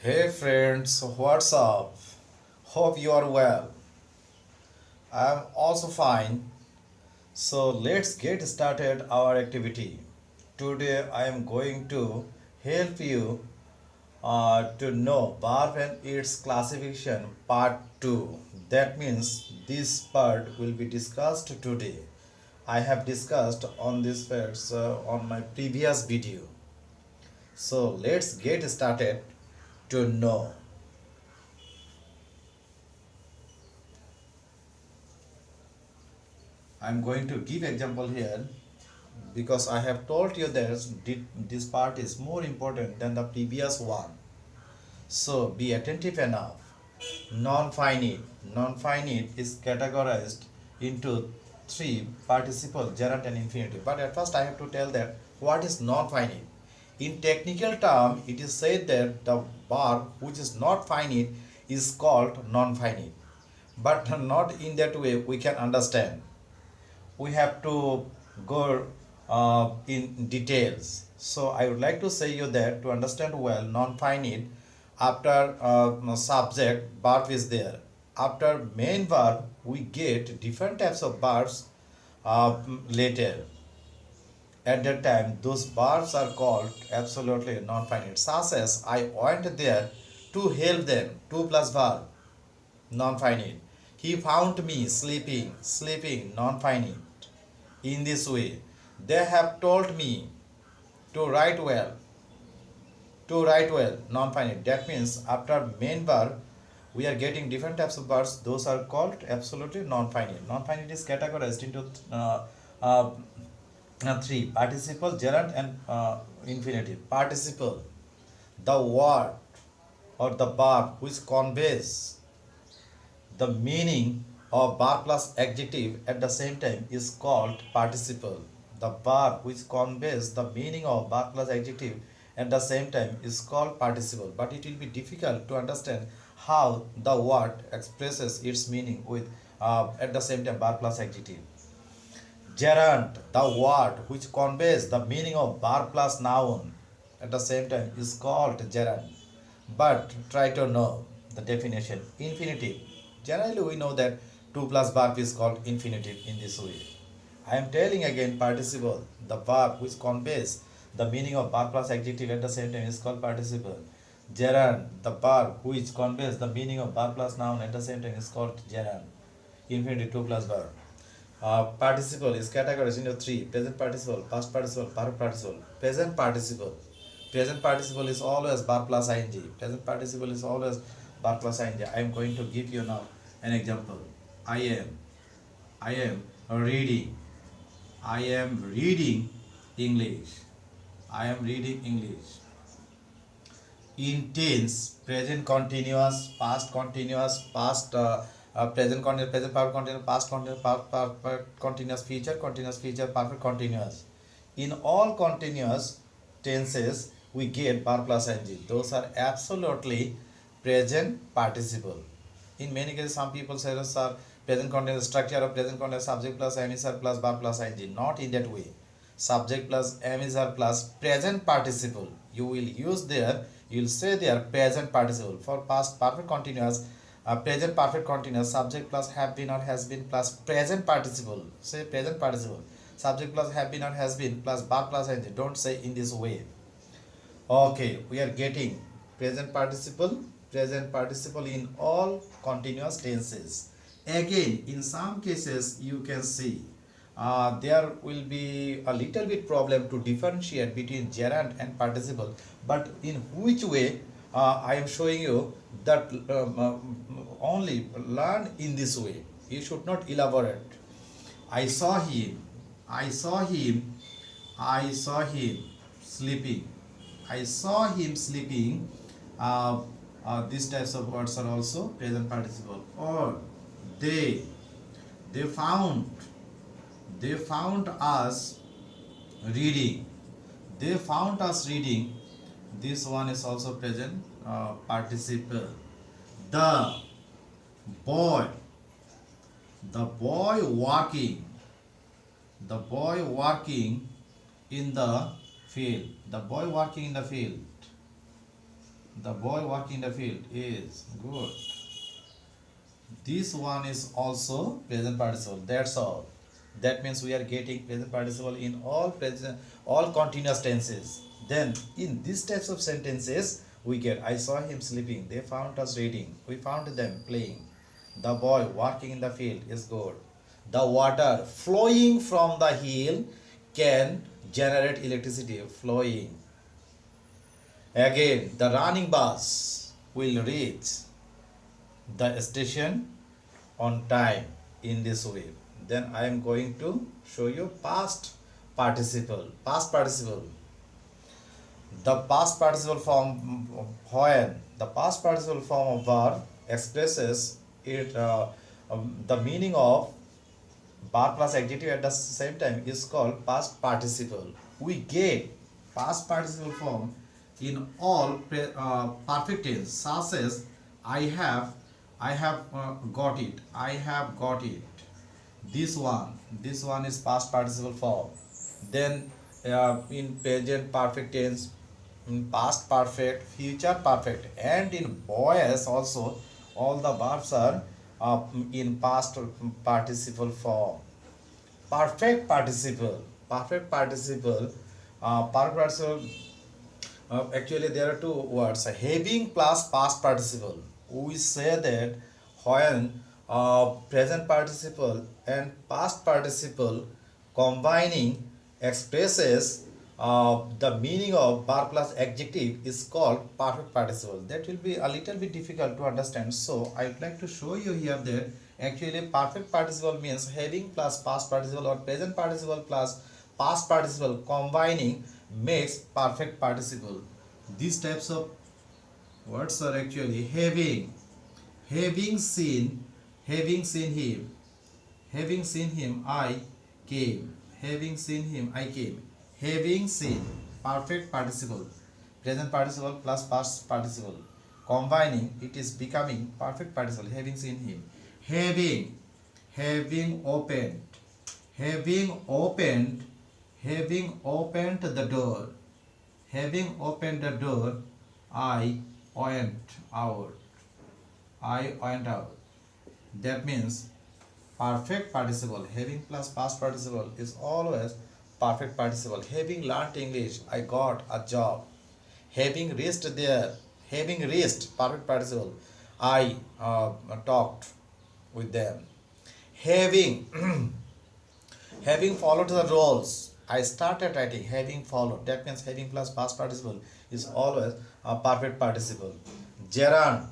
Hey friends, what's up? Hope you are well. I am also fine. So let's get started our activity. Today I am going to help you to know verb and its classification part 2. That means this part will be discussed today. I have discussed on this words on my previous video. So let's get started to know. I'm going to give example here because I have told you that this part is more important than the previous one. So be attentive enough. Non-finite. Non-finite is categorized into three: participle, gerund and infinitive. But at first I have to tell that what is non-finite. In technical term, it is said that the verb which is not finite is called non-finite. But not in that way we can understand. We have to go in details. So I would like to say you that to understand well, non-finite, after subject verb is there. After main verb we get different types of verbs later. At that time those verbs are called absolutely non-finite, such as I went there to help them, 2 plus verb, non-finite. He found me sleeping, sleeping, non-finite. In this way they have told me to write well, non-finite. That means after main verb we are getting different types of verbs. Those are called absolutely non-finite. Non-finite is categorized into uh, three: participle, gerund and infinitive. Participle, the word or the verb which conveys the meaning of verb plus adjective at the same time is called participle. The verb which conveys the meaning of verb plus adjective at the same time is called participle. But it will be difficult to understand how the word expresses its meaning with at the same time verb plus adjective. Gerund, the word which conveys the meaning of verb plus noun at the same time is called gerund. But try to know the definition. Infinitive. Generally, we know that 2 plus verb is called infinitive in this way. I am telling again participle. The verb which conveys the meaning of verb plus adjective at the same time is called participle. Gerund, the verb which conveys the meaning of verb plus noun at the same time is called gerund. Infinitive 2 plus verb. Participle is categorized into three: present participle, past participle, perfect participle. Present participle. Present participle is always verb plus ing. Present participle is always verb plus ing. I am going to give you now an example. I am. I am reading. I am reading English. I am reading English. In tense, present continuous, past continuous, past present continuous, present perfect continuous, past continuous, perfect continuous future, perfect continuous. In all continuous tenses we get verb plus ing. Those are absolutely present participle. In many cases some people say sir, present continuous structure of present continuous subject plus emissary plus verb plus ing. Not in that way. Subject plus emissary plus present participle you will use there. You will say there present participle. For past perfect continuous, present perfect continuous, subject plus have been or has been plus present participle. Say present participle. Subject plus have been or has been plus verb plus ing. Don't say in this way. Okay, we are getting present participle in all continuous tenses. Again, in some cases you can see there will be a little bit problem to differentiate between gerund and participle. But in which way I am showing you that only learn in this way. You should not elaborate. I saw him. I saw him. I saw him sleeping. I saw him sleeping. These types of words are also present participle. Or they they found they found us reading. They found us reading. This one is also present participle. The boy the boy walking the boy walking in the field. The boy walking in the field. The boy walking in the field is good. This one is also present participle. That's all. That means we are getting present participle in all continuous tenses. Then in these types of sentences we get I saw him sleeping. They found us reading. We found them playing. The boy walking in the field is good. The water flowing from the hill can generate electricity. Flowing. Again, the running bus will reach the station on time in this way. Then I am going to show you past participle. Past participle. The past participle form when the past participle form of verb expresses the meaning of verb plus adjective at the same time is called past participle. We get past participle form in all perfect tense, such as I have got it. I have got it. This one is past participle form. Then in present perfect tense, in past perfect, future perfect, and in voice also, all the verbs are in past participle form. Perfect participle. Perfect participle. Perfect participle. Actually, there are two words: having plus past participle. We say that when present participle and past participle combining expresses the meaning of verb plus adjective is called perfect participle. That will be a little bit difficult to understand. So I would like to show you here that actually perfect participle means having plus past participle or present participle plus past participle combining makes perfect participle. These types of words are actually having seen him, I came, having seen him I came, having seen, perfect participle, present participle plus past participle combining it is becoming perfect participle. Having seen him, having opened, having opened the door, having opened the door, I went out. That means perfect participle having plus past participle is always perfect participle. Having learnt English, I got a job. Having reached there, having reached, perfect participle, I talked with them. Having having followed the rules, I started writing. Having followed, that means having plus past participle is always a perfect participle. Gerund,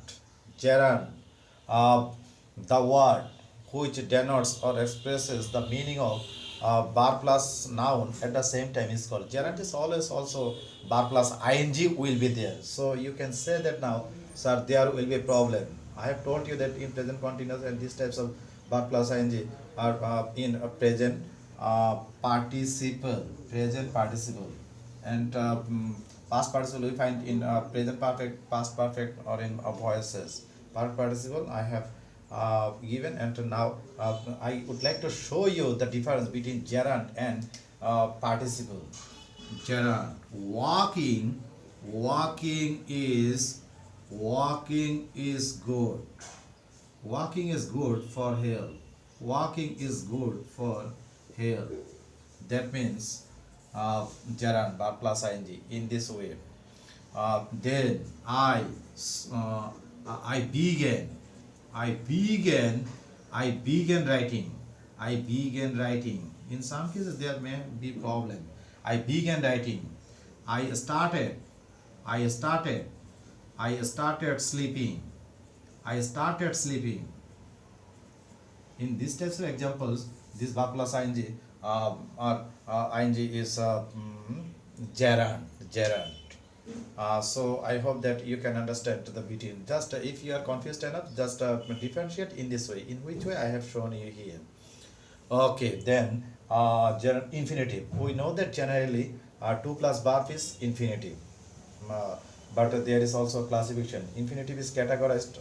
uh, the word which denotes or expresses the meaning of bar plus noun at the same time is called gerund. Is always also bar plus ing will be there. So you can say that now, sir, there will be a problem. I have told you that in present continuous and these types of bar plus ing are in a present present participle, and past participle we find in present perfect, past perfect, or in voices. Past participle I have given, and now I would like to show you the difference between gerund and participle. Gerund, walking is good. Walking is good for health. Walking is good for health. That means gerund verb plus ing in this way. Then I began writing. In some cases there may be problem. I began writing. I started sleeping. In these types of examples, this verb plus ing or ing is gerund. So I hope that you can understand the between. Just if you are confused enough, just differentiate in this way. In which way I have shown you here. Okay, then infinitive. We know that generally 2 plus verb is infinitive. But there is also a classification. Infinitive is categorized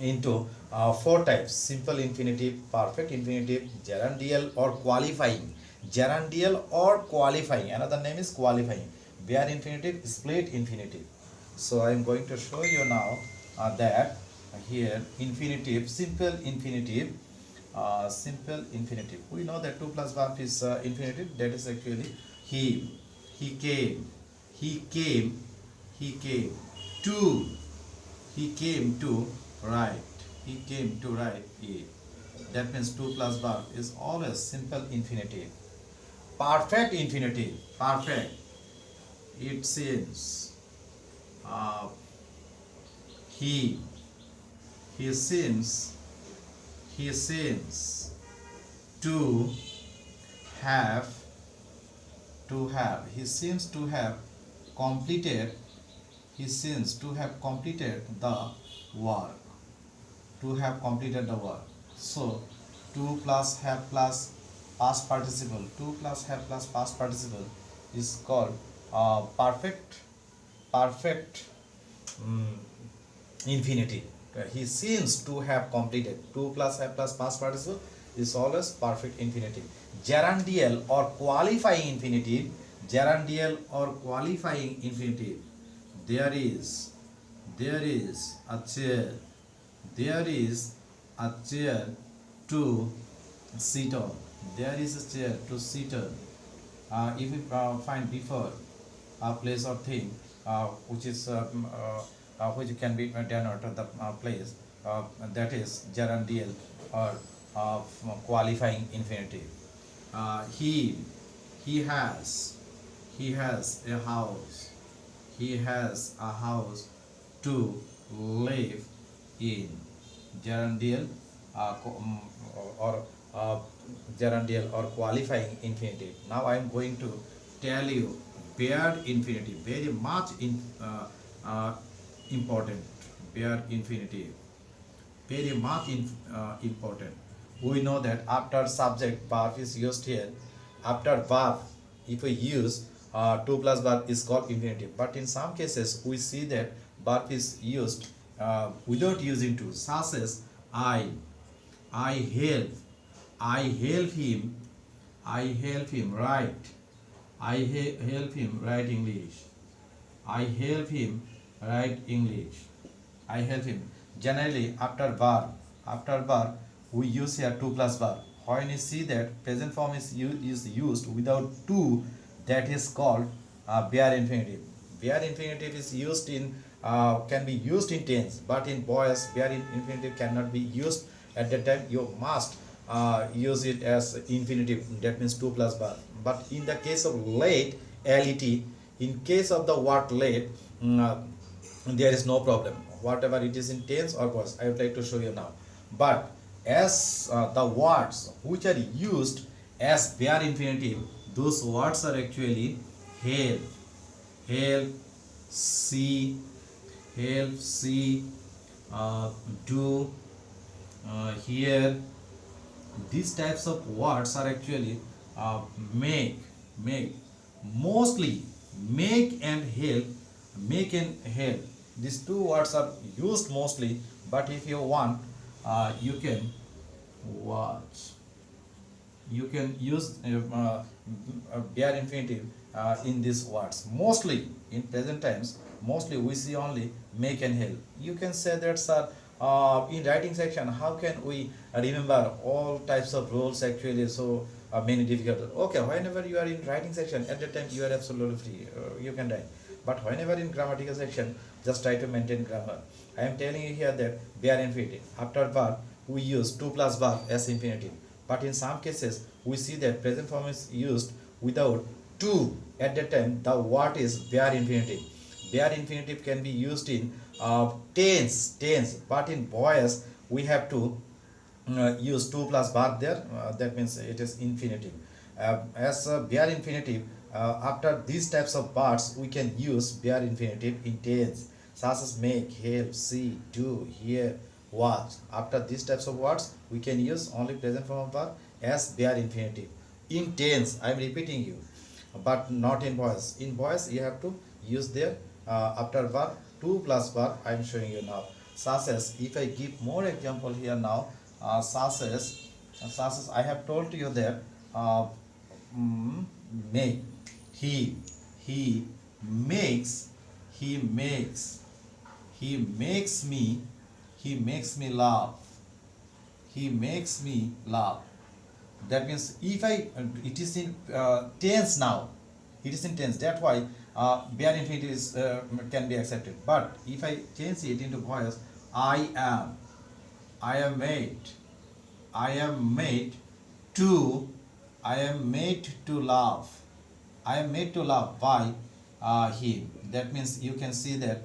into 4 types: simple infinitive, perfect infinitive, gerundial or qualifying. Gerundial or qualifying. Another name is qualifying. Bare infinitive, split infinitive. So I am going to show you now that here infinitive, simple infinitive. We know that 2 plus verb is infinitive. That is actually he. He came. He came. He came to. He came to write. He came to write it. That means 2 plus verb is always simple infinitive. Perfect infinitive. Perfect. It seems. Uh, he. He seems. He seems to have. To have. He seems to have completed. He seems to have completed the work. To have completed the work. So 2 plus have plus past participle. 2 plus have plus past participle is called perfect mm, infinitive. He seems to have completed. 2 plus have plus past participle is always perfect infinitive. Gerundial or qualifying infinitive. Gerundial or qualifying infinitive. There is a chair. There is a chair to sit on. There is a chair to sit on. If we find before a place or thing which is which can be denoted the place, that is gerundial or qualifying infinitive. He he has a house. He has a house to live in. Gerundial or uh, gerundial or qualifying infinitive. Now I am going to tell you bare infinitive, very much uh, important. Bare infinitive, very much important. We know that after subject verb is used here. After verb, if we use 2 plus verb is called infinitive. But in some cases we see that verb is used without using to, such as I help. I help him. I help him write. Help him write English. I help him write English. I help him. Generally, after verb, we use here 2 plus verb. When you see that present form is used without to, that is called bare infinitive. Bare infinitive is used in can be used in tense, but in voice, bare infinitive cannot be used at that time. You must use it as infinitive. That means 2 plus verb. But in the case of late, let, in case of the word late, there is no problem. Whatever it is in tense or voice, I would like to show you now. But as the words which are used as bare infinitive, those words are actually help, help, see, do, hear. These types of words are actually make, mostly make and help. Make and help, these two words are used mostly, but if you want, you can watch. You can use bare infinitive in these words. Mostly in present times, mostly we see only make and help. You can say that, sir, in writing section, how can we remember all types of rules actually? So many difficult. Okay, whenever you are in writing section, at that time you are absolutely free. You can write. But whenever in grammatical section, just try to maintain grammar. I am telling you here that bare infinitive. After verb, we use 2 plus verb as infinitive. But in some cases, we see that present form is used without to. At that time, the word is bare infinitive. Bare infinitive can be used in tense. But in voice, we have to use 2 plus verb there. That means it is infinitive. As a bare infinitive, after these types of parts, we can use bare infinitive in tense, such as make, help, see, do, hear, watch. After these types of words, we can use only present form of verb as bare infinitive. In tense, I am repeating you, but not in voice. In voice, you have to use there after verb 2 plus verb. I am showing you now. Such as, if I give more example here now, such as I have told you that make. He makes he makes, me, he makes me laugh, he makes me laugh. That means if it is in tense now, it is in tense, that's why bare infinitive is can be accepted. But if I change it into voice, I am made, I am made to, I am made to laugh, I am made to laugh by him. That means you can see that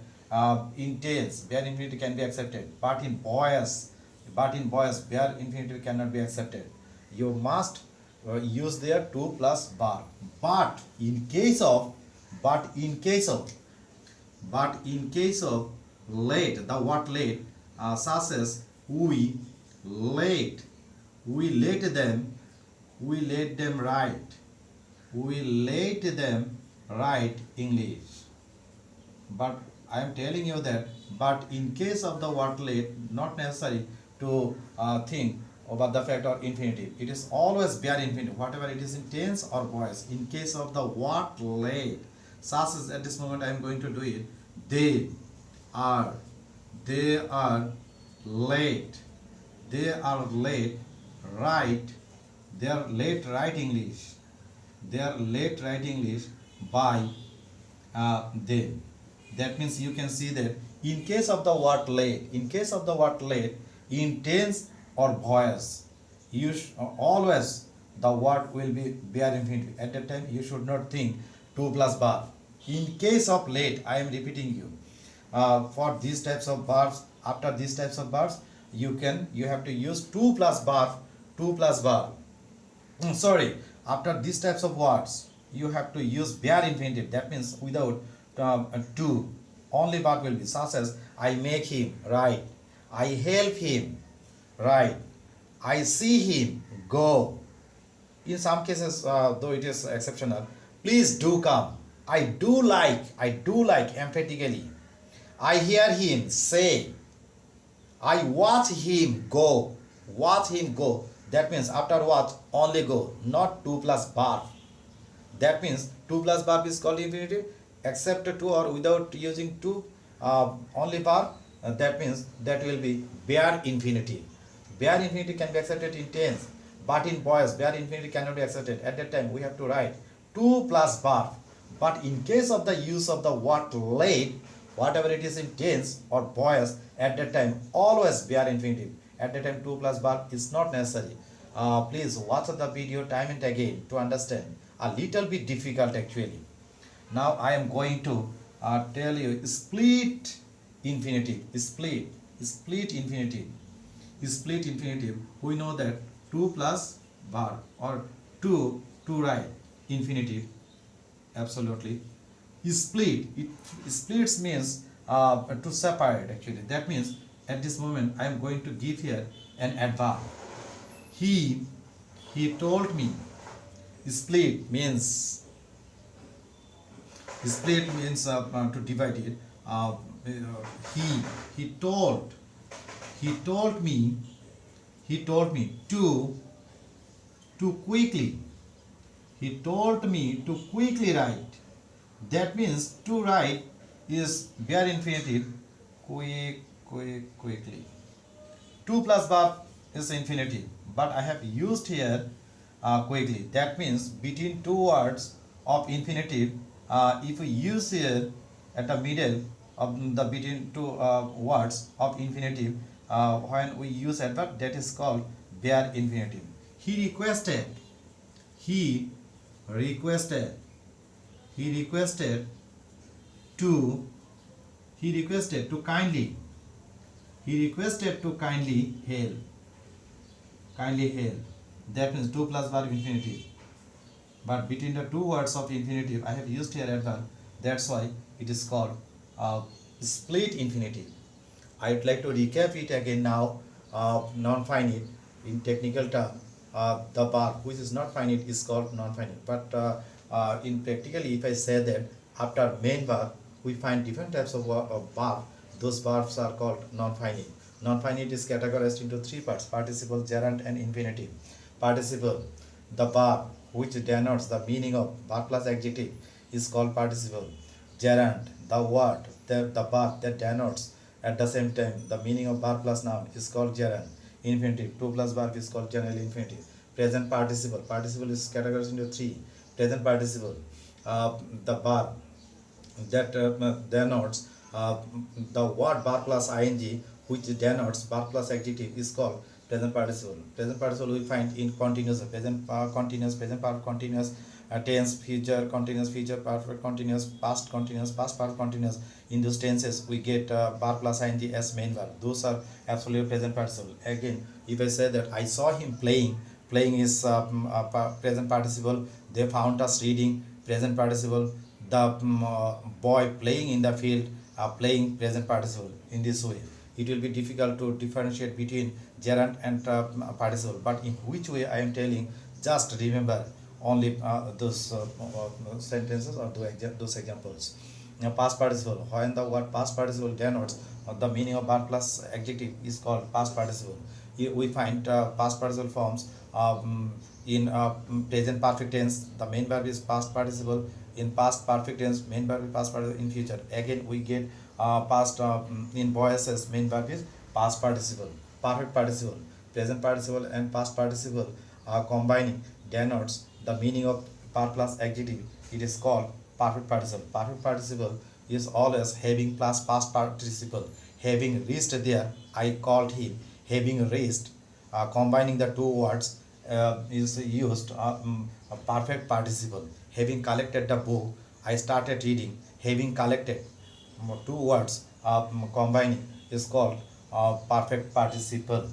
in tense bare infinitive can be accepted, but in voice, bare infinitive cannot be accepted. You must use their to plus bar. But in case of, late, the word late, such as we late, we let them, write, we let them write English. But I am telling you that, but in case of the word late, not necessary to think about the fact or infinitive. It is always bare infinitive, whatever it is in tense or voice. In case of the word late, such as at this moment I am going to do it, they are late, write, they are late write English, they are late write English by them. That means you can see that in case of the word late, in tense or voice, always the word will be bare infinitive. At that time you should not think to plus bar. In case of late, I am repeating you, for these types of verbs, after these types of verbs, you have to use to plus bar. Sorry, after these types of words you have to use bare infinitive. That means without to, only verb will be, such as I make him, right, I help him, right, I see him, go. In some cases, though it is exceptional, please do come, I do like, emphatically, I hear him, say, I watch him, go, That means after watch only go, not to plus verb. That means to plus verb is called infinitive, except to or without using to, only verb. That means that will be bare infinitive. Bare infinitive can be accepted in tense, but in voice bare infinitive cannot be accepted. At that time we have to write to plus verb. But in case of the use of the word late, whatever it is in tense or voice, at that time always bare infinitive. At that time to plus verb is not necessary. Please watch the video time and again to understand. A little bit difficult actually. Now I am going to tell you split infinitive. Split infinitive. We know that to plus verb or to write infinitive. Absolutely. Split. It splits means to separate actually. That means at this moment I am going to give here an adverb. He told me. Split means to divide it. He told me to quickly. He told me to quickly write. That means to write is bare infinitive, quickly. To plus verb is infinitive, but I have used here quickly. That means between two words of infinitive, if we use here at the middle of the between two words of infinitive, when we use adverb, that is called bare infinitive. He requested to kindly. He requested to kindly help. That means to plus verb infinitive. But between the two words of infinitive, I have used here adverb. That's why it is called split infinitive. I would like to recap it again now. Non-finite in technical term, the verb which is not finite is called non-finite. But in practically, if I say that after main verb we find different types of verb, those verbs are called non-finite. Non-finite is categorized into three parts: participle, gerund, and infinitive. Participle, the verb which denotes the meaning of verb plus adjective, is called participle. Gerund, the word, the verb that denotes at the same time the meaning of verb plus noun is called gerund. Infinitive, to plus verb is called general infinitive. Present participle. Participle is categorized into three. Present participle, the verb that denotes the word verb plus ing, which denotes verb plus adjective, is called present participle. Present participle we find in continuous, present continuous, present perfect continuous, tense, future continuous, future perfect continuous, past continuous, past perfect continuous. In those tenses we get verb plus ing as main verb. Those are absolutely present participle. Again, if I say that I saw him playing, playing is present participle. They found us reading, present participle. The boy playing in the field, playing, present participle. In this way it will be difficult to differentiate between gerund and participle, but in which way I am telling, just remember only those sentences or those examples. Now, past participle, when the word past participle denotes the meaning of verb plus adjective, is called past participle. Here we find past participle forms in present perfect tense. The main verb is past participle. In past perfect tense, main verb is past participle. In future, again we get past in voices, main verb is past participle. Perfect participle, present participle and past participle combining denotes the meaning of verb plus adjective. It is called perfect participle. Perfect participle is always having plus past participle. Having reached there, I called him. Having reached, combining the two words is used a perfect participle. Having collected the book, I started reading. Having collected, two words combining is called perfect participle.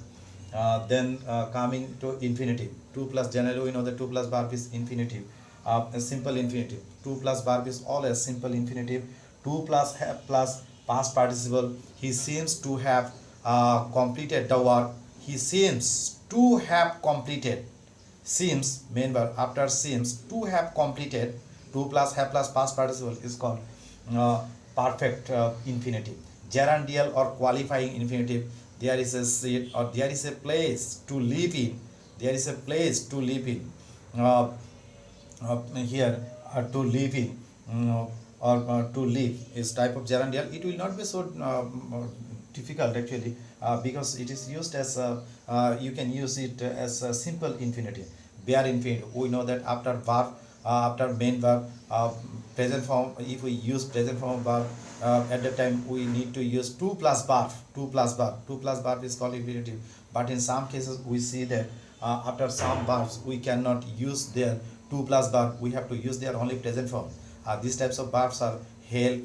Then coming to infinitive, 2 plus, generally we know the 2 plus verb is infinitive, a simple infinitive. 2 plus verb is always simple infinitive. 2 plus have plus past participle. He seems to have completed the work. He seems to have completed. Seems, main verb, after seems to have completed, 2 plus have plus past participle is called perfect infinitive. Gerundial or qualifying infinitive, there is a seat or there is a place to live in. There is a place to live in. Here to live in, or to live is type of gerundial. It will not be so difficult actually, because it is used as you can use it as a simple infinitive. Bare infinitive, we know that after verb, after main verb, present form, if we use present form verb, at the time we need to use 2 plus verb. 2 plus verb, 2 plus verb is called infinitive. But in some cases we see that after some verbs we cannot use their 2 plus verb, we have to use their only present form. These types of verbs are help,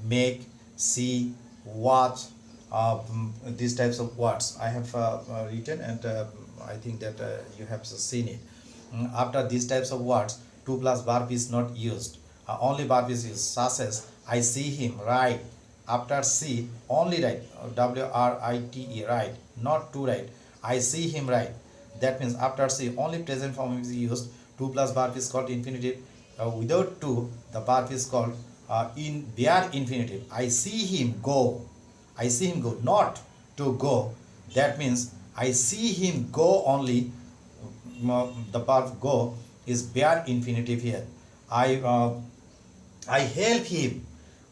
make, see, watch, these types of words I have written, and I think that you have seen it. After these types of words, 2 plus verb is not used. Only verb is used, such as I see him write. After see, only write, W-R-I-T-E, write, not to write. I see him write. That means after see, only present form is used. 2 plus verb is called infinitive. Without 2, the verb is called in bare infinitive. I see him go. I see him go, not to go. That means I see him go only. The verb go is bare infinitive here. I help him.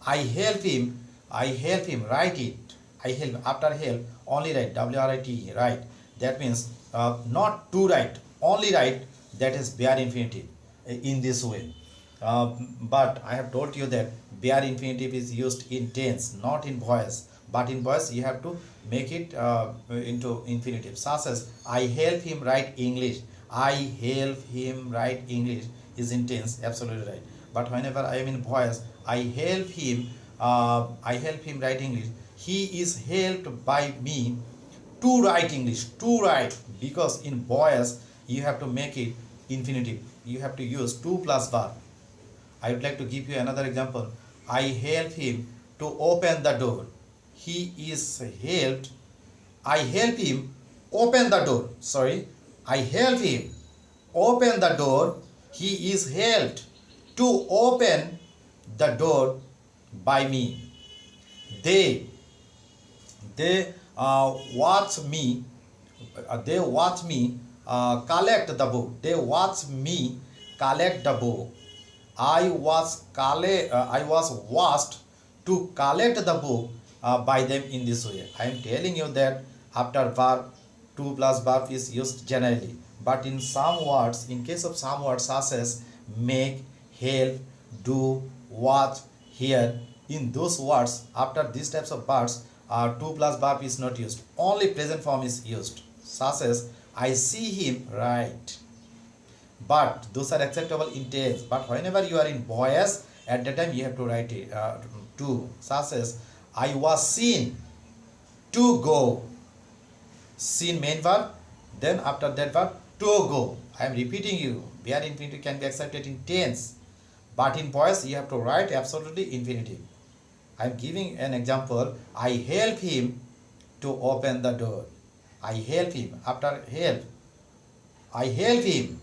I help him. I help him. Write it. I help. After help, only write. W-R-I-T-E. Write. That means not to write. Only write. That is bare infinitive. In this way. But I have told you that bare infinitive is used in tense, not in voice. But in voice you have to make it into infinitive. Such as I help him write English. I help him write English is in tense, absolutely right. But whenever I am in voice, I help him write English. He is helped by me to write English. To write, because in voice you have to make it infinitive. You have to use 2 plus verb. I would like to give you another example. I help him to open the door. He is helped. I help him open the door. Sorry. I help him open the door. He is helped to open the door by me. They watch me. They watch me collect the book. They watch me collect the book. I was watched to collect the book by them in this way. I am telling you that after verb, to plus verb is used generally, but in some words, in case of some words such as make, help, do, watch, hear, in those words after these types of words to plus verb is not used, only present form is used, such as I see him write. But those are acceptable in tense, but whenever you are in voice, at that time you have to write it to, such as I was seen to go. Seen main verb, then after that verb to go. I am repeating you, bare infinitive can be accepted in tense, but in voice you have to write absolutely infinitive. I am giving an example. I help him to open the door. I help him. After help, I help him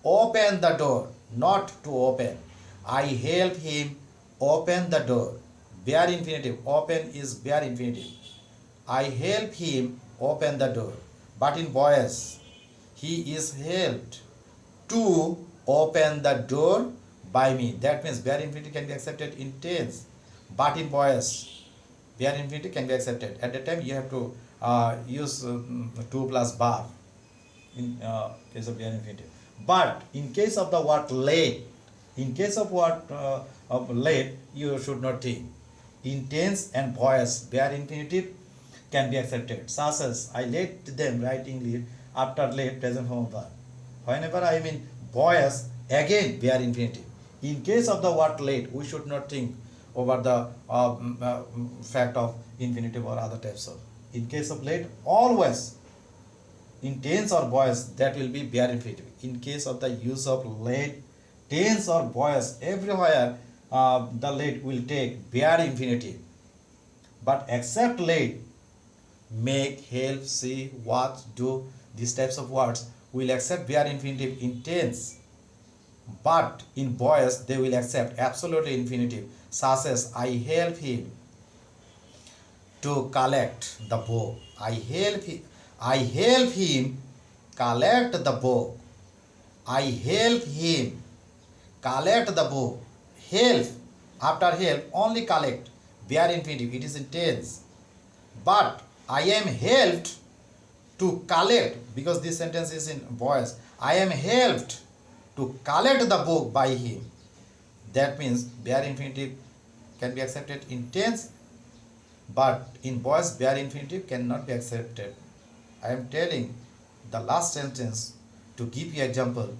open the door, not to open. I help him open the door. Bare infinitive. Open is bare infinitive. I help him open the door. But in voice, he is helped to open the door by me. That means bare infinitive can be accepted in tense, but in voice, bare infinitive can be accepted. At that time, you have to use to plus verb in case of bare infinitive. But in case of the word late, in case of word of late, you should not think. In tense and voice, bare infinitive can be accepted, such as I let them writing after late present form of verb. Whenever I am in voice, again bare infinitive. In case of the word late, we should not think over the fact of infinitive or other types of. In case of late, always in tense or voice, that will be bare infinitive. In case of the use of late, tense or voice, everywhere the late will take bare infinitive. But except late, make, help, see, watch, do, these types of words will accept bare infinitive in tense, but in voice they will accept absolutely infinitive, such as I help him to collect the book. I help him collect the book. I help him collect the book. Help, after help only collect, bare infinitive, it is in tense. But I am helped to collect, because this sentence is in voice, I am helped to collect the book by him. That means bare infinitive can be accepted in tense, but in voice bare infinitive cannot be accepted. I am telling the last sentence to give you example.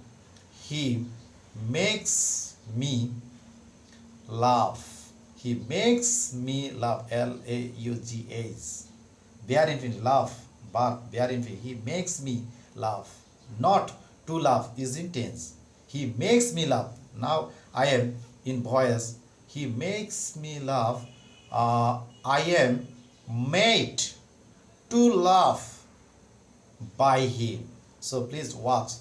He makes me laugh. He makes me laugh. L-A-U-G-H. Bare infinitive, laugh, but bare infinitive. He makes me laugh. Not to laugh is in tense. He makes me laugh. Now I am in voice. He makes me laugh. I am made to laugh by him. So please watch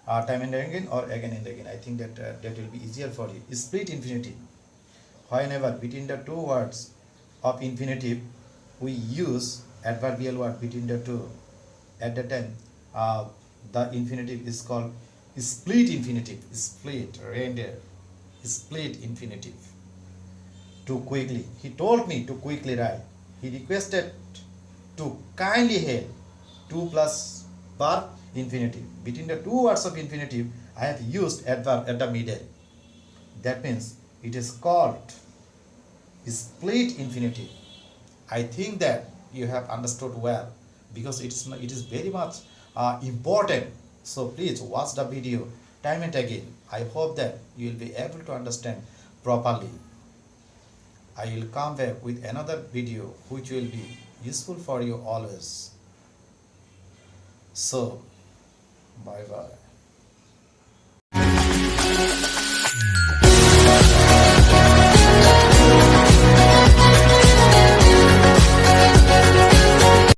time and again or again and again. I think that that will be easier for you. Split infinitive. Whenever between the two words of infinitive we use adverbial word between the two, at the time the infinitive is called split infinitive. Split, render, split infinitive. To quickly, he told me to quickly write. He requested to kindly help. To plus verb infinitive. Between the two words of infinitive I have used adverb at the middle. That means it is called split infinitive. I think that you have understood well, because it is very much important. So please watch the video time and again. I hope that you will be able to understand properly. I will come back with another video which will be useful for you always. So bye bye.